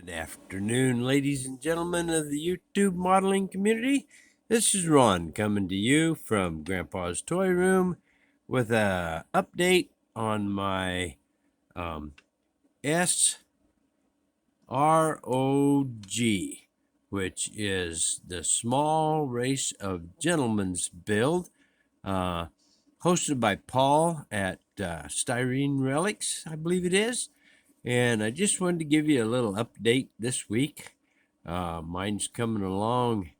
Good afternoon, ladies and gentlemen of the YouTube modeling community. This is Ron coming to you from Grandpa's Toy Room with a update on my SROG, which is the Small Race of Gentlemen's build, hosted by Paul at Styrene Relics, I believe it is. And I just wanted to give you a little update this week. Mine's coming along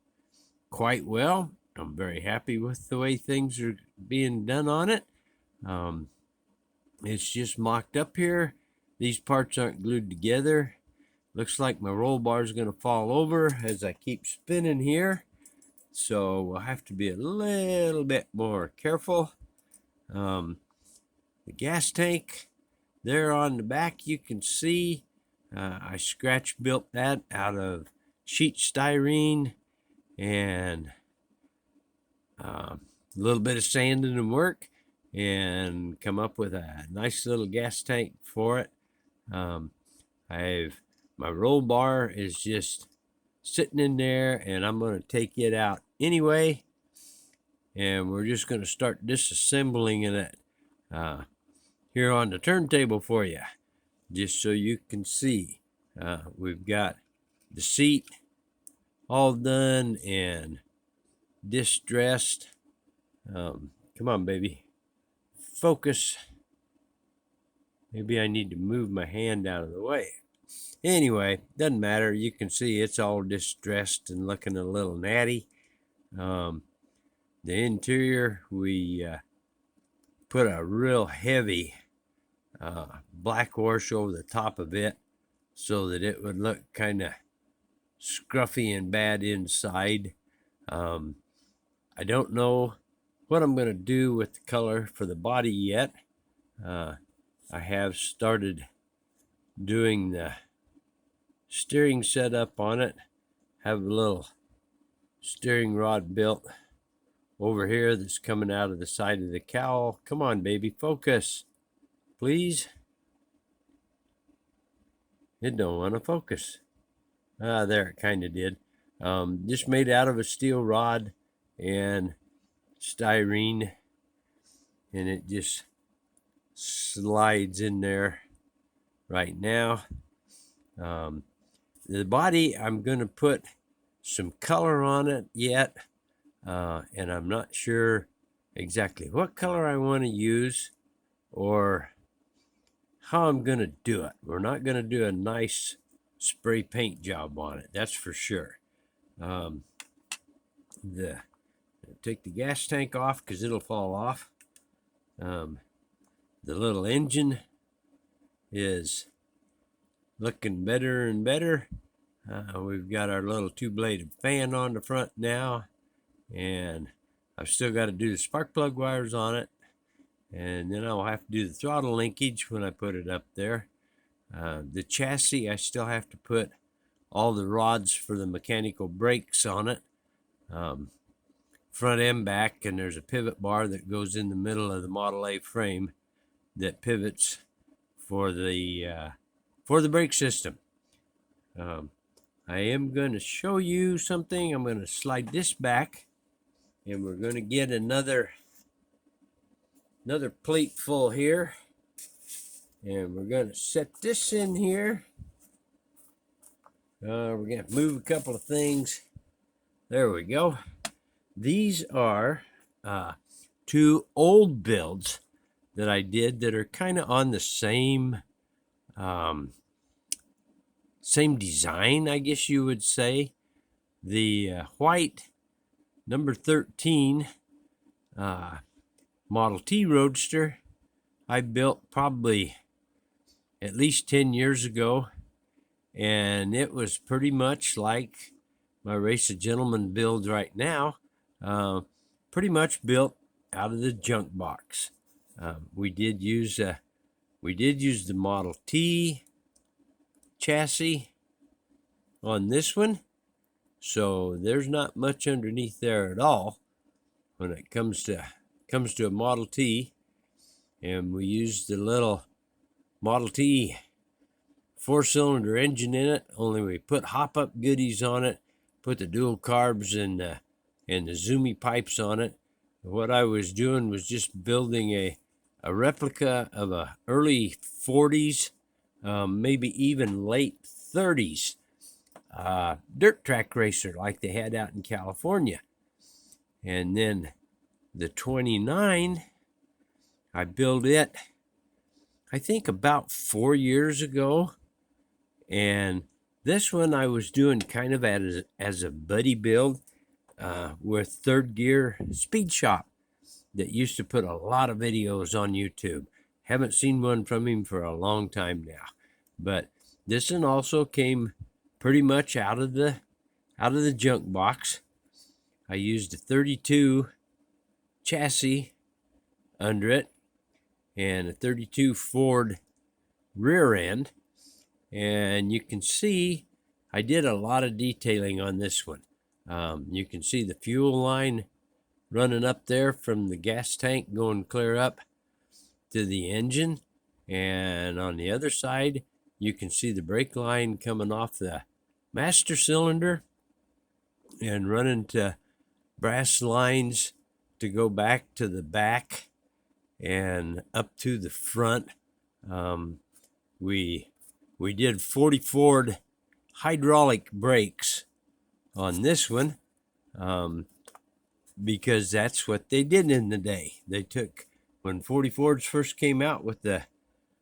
quite well. I'm very happy with the way things are being done on it. It's just mocked up here. These parts aren't glued together. Looks like my roll bar is going to fall over as I keep spinning here. So we'll have to be a little bit more careful. The gas tank there on the back, you can see I scratch built that out of sheet styrene and a little bit of sanding and work, and come up with a nice little gas tank for it. My roll bar is just sitting in there, and I'm going to take it out anyway, and we're just going to start disassembling it here on the turntable for you, just so you can see. We've got the seat all done and distressed. Come on, baby, focus. Maybe I need to move my hand out of the way. Anyway, doesn't matter. You can see it's all distressed and looking a little natty. The interior, we put a real heavy black wash over the top of it so that it would look kind of scruffy and bad inside. I don't know what I'm going to do with the color for the body yet. I have started doing the steering setup on it. Have a little steering rod built over here that's coming out of the side of the cowl. Come on, baby, focus, please. It don't want to focus. There, it kind of did. Just made out of a steel rod and styrene, and it just slides in there right now. The body, I'm going to put some color on it yet, and I'm not sure exactly what color I want to use or how I'm going to do it. We're not going to do a nice spray paint job on it, that's for sure. Take the gas tank off because it'll fall off. The little engine is looking better and better. We've got our little two-bladed fan on the front now, and I've still got to do the spark plug wires on it, and then I'll have to do the throttle linkage when I put it up there. The chassis, I still have to put all the rods for the mechanical brakes on it, front and back, and there's a pivot bar that goes in the middle of the Model A frame that pivots for the brake system. I am going to show you something. I'm going to slide this back, and we're going to get another plate full here, and we're going to set this in here. We're going to move a couple of things. There we go. These are two old builds that I did that are kind of on the same design, I guess you would say. The white number 13 Model T Roadster I built probably at least 10 years ago, and it was pretty much like my Race of Gentlemen build right now, pretty much built out of the junk box. We did use the Model T chassis on this one, so there's not much underneath there at all when it comes to a Model T. And we used the little Model T 4-cylinder engine in it, only we put hop-up goodies on it, put the dual carbs and the Zoomy pipes on it. What I was doing was just building a replica of a early 40s, maybe even late 30s dirt track racer like they had out in California. And then the 29, I built it, I think about 4 years ago. And this one I was doing kind of as a buddy build with Third Gear Speed Shop that used to put a lot of videos on YouTube. Haven't seen one from him for a long time now. But this one also came pretty much out of the junk box. I used a 32 chassis under it and a 32 Ford rear end, and you can see I did a lot of detailing on this one. You can see the fuel line running up there from the gas tank going clear up to the engine, and on the other side you can see the brake line coming off the master cylinder and running to brass lines to go back to the back and up to the front. We did 40 Ford hydraulic brakes on this one because that's what they did in the day. They took, when 40 Fords first came out with the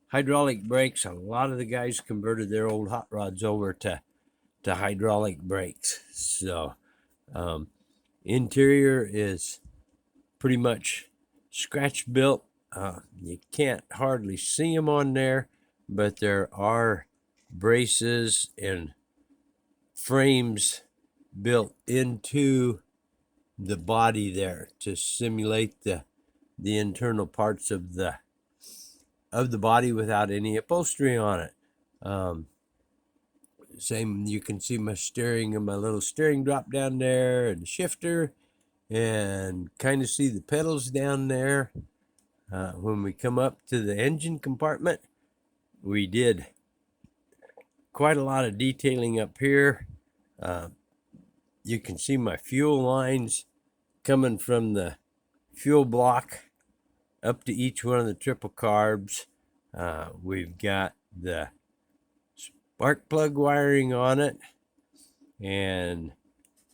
hydraulic brakes, a lot of the guys converted their old hot rods over to hydraulic brakes. So interior is pretty much scratch built. You can't hardly see them on there, but there are braces and frames built into the body there to simulate the internal parts of the body without any upholstery on it. Same, you can see my steering and my little steering drop down there and shifter, and kind of see the pedals down there. When we come up to the engine compartment, we did quite a lot of detailing up here. You can see my fuel lines coming from the fuel block up to each one of the triple carbs. We've got the spark plug wiring on it, and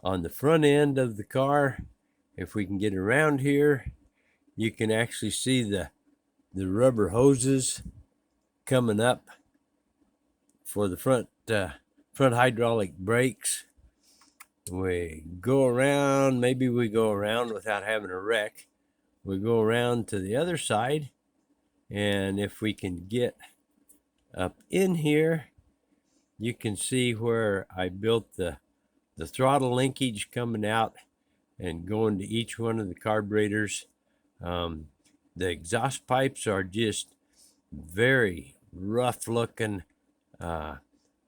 on the front end of the car, if we can get around here, you can actually see the rubber hoses coming up for the front hydraulic brakes. We go around, maybe we go around without having a wreck. We go around to the other side, and if we can get up in here, you can see where I built the throttle linkage coming out and going to each one of the carburetors. The exhaust pipes are just very rough looking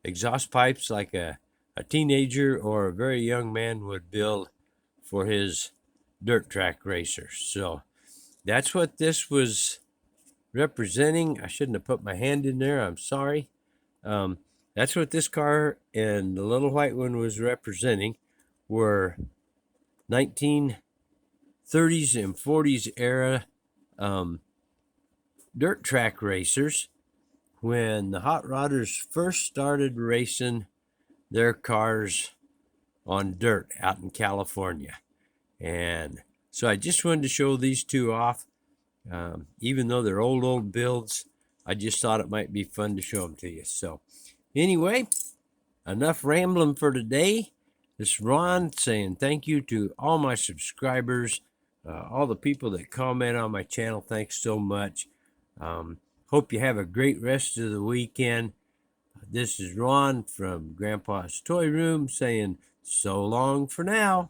exhaust pipes, like a teenager or a very young man would build for his dirt track racer. So that's what this was representing. I shouldn't have put my hand in there, I'm sorry. That's what this car and the little white one was representing, were 1930s and 40s era dirt track racers, when the hot rodders first started racing their cars on dirt out in California. And so I just wanted to show these two off. Even though they're old builds, I just thought it might be fun to show them to you. So anyway, enough rambling for today. This is Ron saying thank you to all my subscribers, all the people that comment on my channel. Thanks so much. Hope you have a great rest of the weekend. This is Ron from Grandpa's Toy Room saying so long for now.